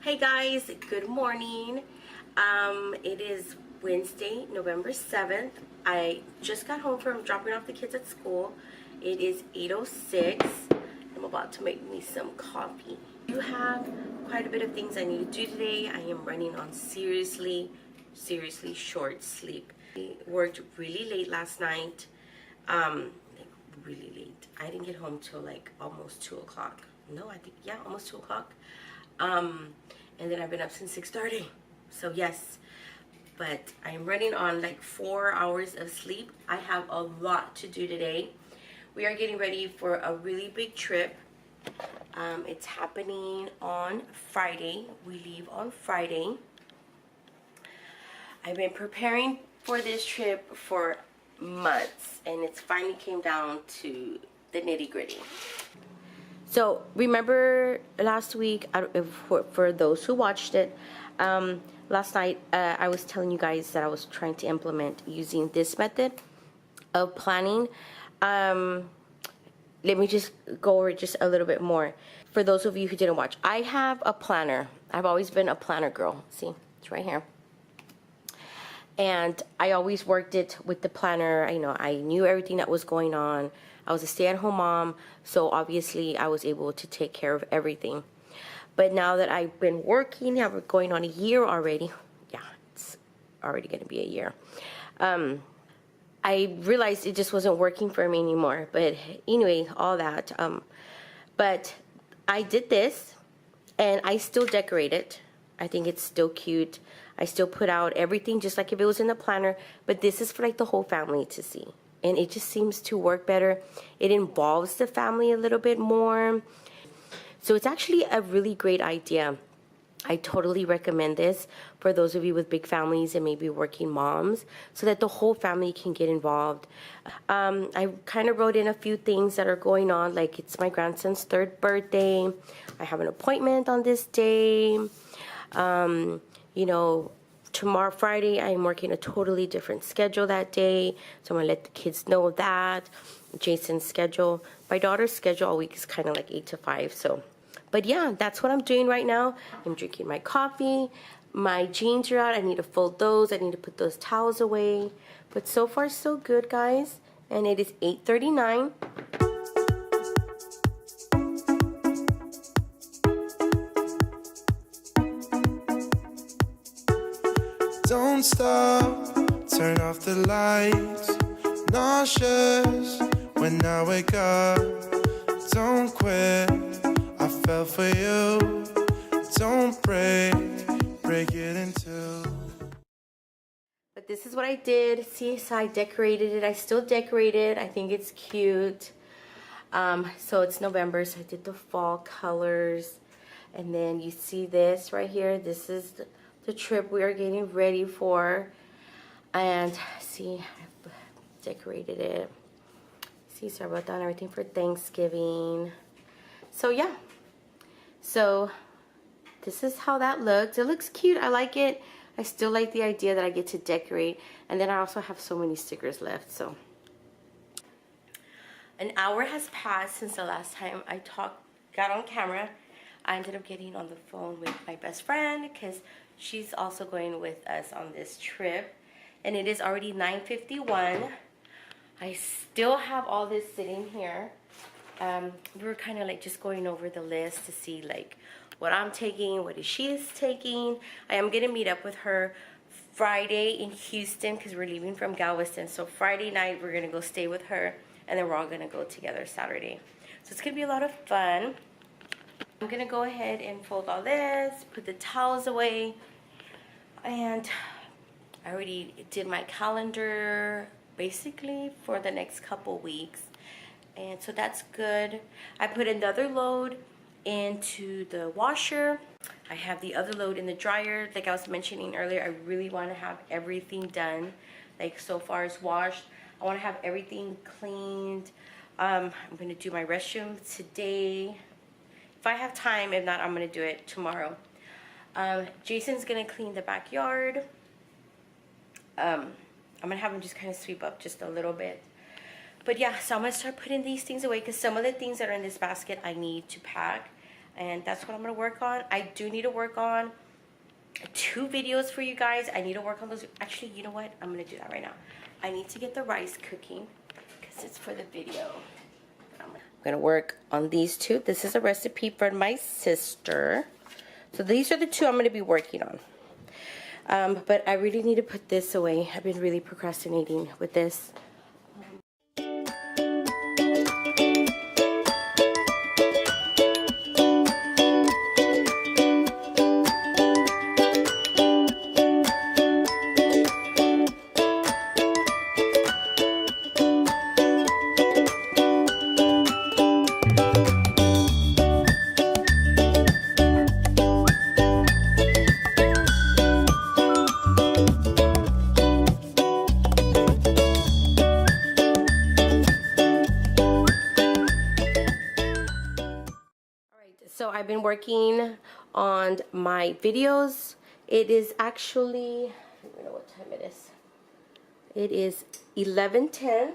Hey guys, good morning. It is Wednesday, November 7th. I just got home from dropping off the kids at school. It is 8:06. I'm about to make me some coffee. I do have quite a bit of things I need to do today. I am running on seriously short sleep. I worked really late last night. Like really late. I didn't get home till like almost 2 o'clock. No, I think, yeah, almost 2 o'clock. And then I've been up since 6:30. So yes, but I'm running on like 4 hours of sleep. I have a lot to do today. We are getting ready for a really big trip. It's happening on Friday. We leave on Friday. I've been preparing for this trip for months, and it's finally came down to the nitty-gritty. So remember last week, for those who watched it, last night I was telling you guys that I was trying to implement using this method of planning. Let me just go over just a little bit more. For those of you who didn't watch, I have a planner. I've always been a planner girl. See, it's right here. And I always worked it with the planner. I knew everything that was going on. I was a stay-at-home mom, so obviously I was able to take care of everything. But now that I've been working, we're going on a year already. Yeah, it's already going to be a year. I realized it just wasn't working for me anymore. But anyway, all that. But I did this, and I still decorate it. I think it's still cute. I still put out everything just like if it was in the planner, but this is for like the whole family to see. And it just seems to work better. It involves the family a little bit more. So it's actually a really great idea. I totally recommend this for those of you with big families and maybe working moms, so that the whole family can get involved. I kind of wrote in a few things that are going on, like it's my grandson's 3rd birthday. I have an appointment on this day. Tomorrow, Friday, I'm working a totally different schedule that day. So I'm going to let the kids know that. Jason's schedule. My daughter's schedule all week is kind of like 8 to 5. So, but yeah, that's what I'm doing right now. I'm drinking my coffee. My jeans are out. I need to fold those. I need to put those towels away. But so far, so good, guys. And it is 8:39. Don't stop, turn off the lights. Nauseous when I wake up. Don't quit, I fell for you. Don't break it in two. But this is what I did. See, so I decorated it. I still decorate it. I think it's cute. So it's November, so I did the fall colors. And then you see this right here. This is the trip we are getting ready for. And see, I've decorated it. See, so I wrote down everything for Thanksgiving. So yeah, so this is how that looks. It looks cute. I like it. I still like the idea that I get to decorate. And then I also have so many stickers left. So an hour has passed since the last time I got on camera. I ended up getting on the phone with my best friend because she's also going with us on this trip. And it is already 9:51. I still have all this sitting here. We were kind of like just going over the list to see like what I'm taking, what she's taking. I am going to meet up with her Friday in Houston because we're leaving from Galveston. So Friday night we're going to go stay with her, and then we're all going to go together Saturday. So it's going to be a lot of fun. I'm going to go ahead and fold all this, put the towels away, and I already did my calendar basically for the next couple weeks, and so that's good. I put another load into the washer. I have the other load in the dryer. Like I was mentioning earlier, I really want to have everything done, like so far as washed. I want to have everything cleaned. I'm going to do my restroom today. If I have time, if not, I'm going to do it tomorrow. Jason's going to clean the backyard. I'm going to have him just kind of sweep up just a little bit. But yeah, so I'm going to start putting these things away because some of the things that are in this basket I need to pack. and that's what I'm gonna work on. I do need to work on 2 videos for you guys. I need to work on those. Actually, you know what? I'm gonna do that right now. I need to get the rice cooking because it's for the video. I'm gonna work on these 2. This is a recipe for my sister. So these are the 2 I'm gonna be working on. But I really need to put this away. I've been really procrastinating with this. So I've been working on my videos. It is actually, I don't know what time it is. It is 11:10,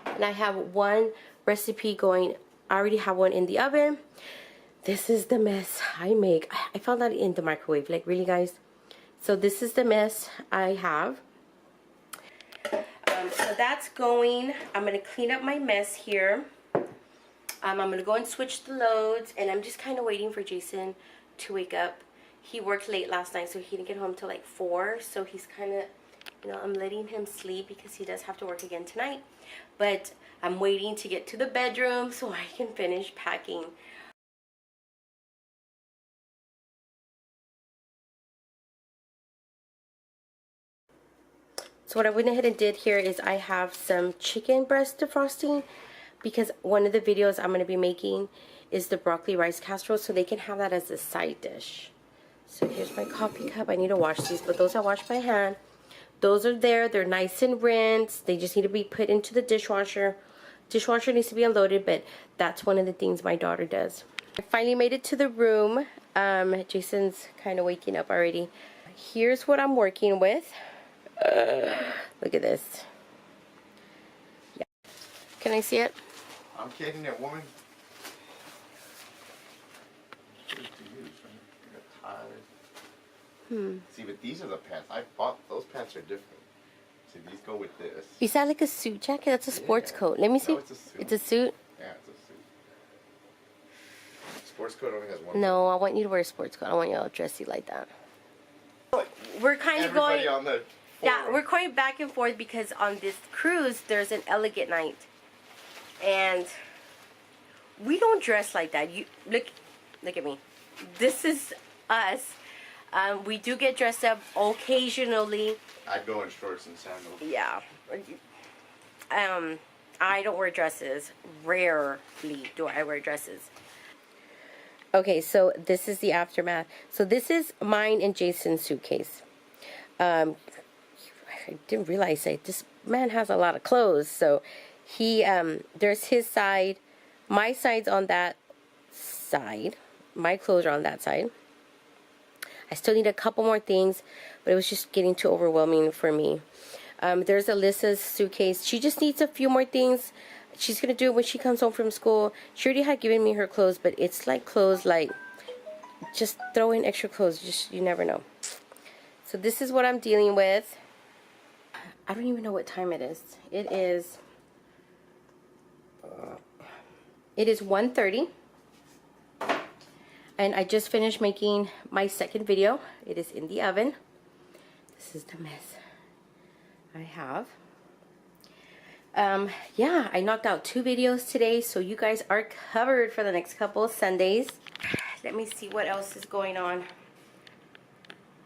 and I have 1 recipe going. I already have 1 in the oven. This is the mess I make. I found that in the microwave, like really guys. So this is the mess I have. So that's going. I'm gonna clean up my mess here. I'm going to go and switch the loads, and I'm just kind of waiting for Jason to wake up. He worked late last night, so he didn't get home till like 4, so he's kind of, you know, I'm letting him sleep because he does have to work again tonight. But I'm waiting to get to the bedroom so I can finish packing. So what I went ahead and did here is I have some chicken breast defrosting, because one of the videos I'm going to be making is the broccoli rice casserole, so they can have that as a side dish. So here's my coffee cup. I need to wash these, but those I wash by hand. Those are there. They're nice and rinsed. They just need to be put into the dishwasher. Dishwasher needs to be unloaded, but that's one of the things my daughter does. I finally made it to the room. Jason's kind of waking up already. Here's what I'm working with. Look at this. Yeah. Can I see it? I'm kidding that woman. See, but these are the pants. I bought those pants are different. See, these go with this. Is that like a suit jacket? That's a sports coat. Let me see. No, it's a suit. It's a suit? Yeah, it's a suit. Sports coat only has 1. No, I want you to wear a sports coat. I want you all dressy like that. We're kind of Everybody going. on the Yeah, we're going back and forth because on this cruise there's an elegant night, and we don't dress like that. You look at me. This is us. We do get dressed up occasionally. I'd go in shorts and sandals. Yeah. I don't wear dresses. Rarely do I wear dresses. Okay, so this is the aftermath. So this is mine and Jason's suitcase. I didn't realize that this man has a lot of clothes. So he, there's his side, my side's on that side. My clothes are on that side. I still need a couple more things, but it was just getting too overwhelming for me. There's Alyssa's suitcase. She just needs a few more things. She's going to do it when she comes home from school. She already had given me her clothes, but it's like clothes, like, just throw in extra clothes. Just, you never know. So this is what I'm dealing with. I don't even know what time it is. It is 1:30. And I just finished making my second video. It is in the oven. This is the mess I have. Yeah, I knocked out 2 videos today, so you guys are covered for the next couple of Sundays. Let me see what else is going on.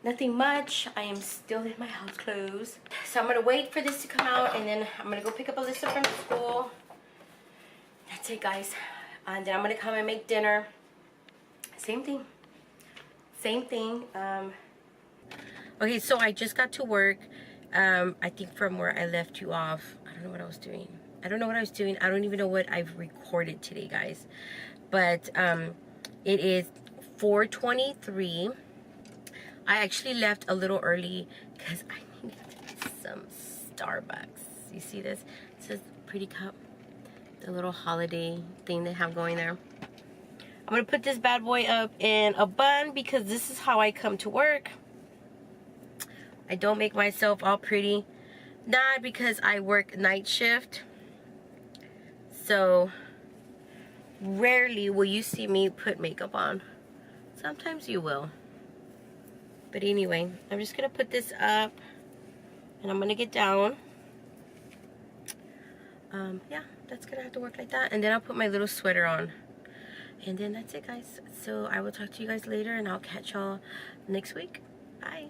Nothing much. I am still in my house clothes. So I'm going to wait for this to come out, and then I'm going to go pick up Alyssa from school. That's it, guys. And then I'm going to come and make dinner. Same thing. Same thing. Okay, so I just got to work. I think from where I left you off. I don't know what I was doing. I don't even know what I've recorded today, guys. But it is 4:23. I actually left a little early because I needed some Starbucks. You see this? It says pretty cup. The little holiday thing they have going there. I'm gonna put this bad boy up in a bun because this is how I come to work. I don't make myself all pretty. Not because I work night shift. So rarely will you see me put makeup on. Sometimes you will. But anyway, I'm just gonna put this up and I'm gonna get down. Yeah, that's gonna have to work like that. And then I'll put my little sweater on. And then that's it, guys. So I will talk to you guys later and I'll catch y'all next week. Bye.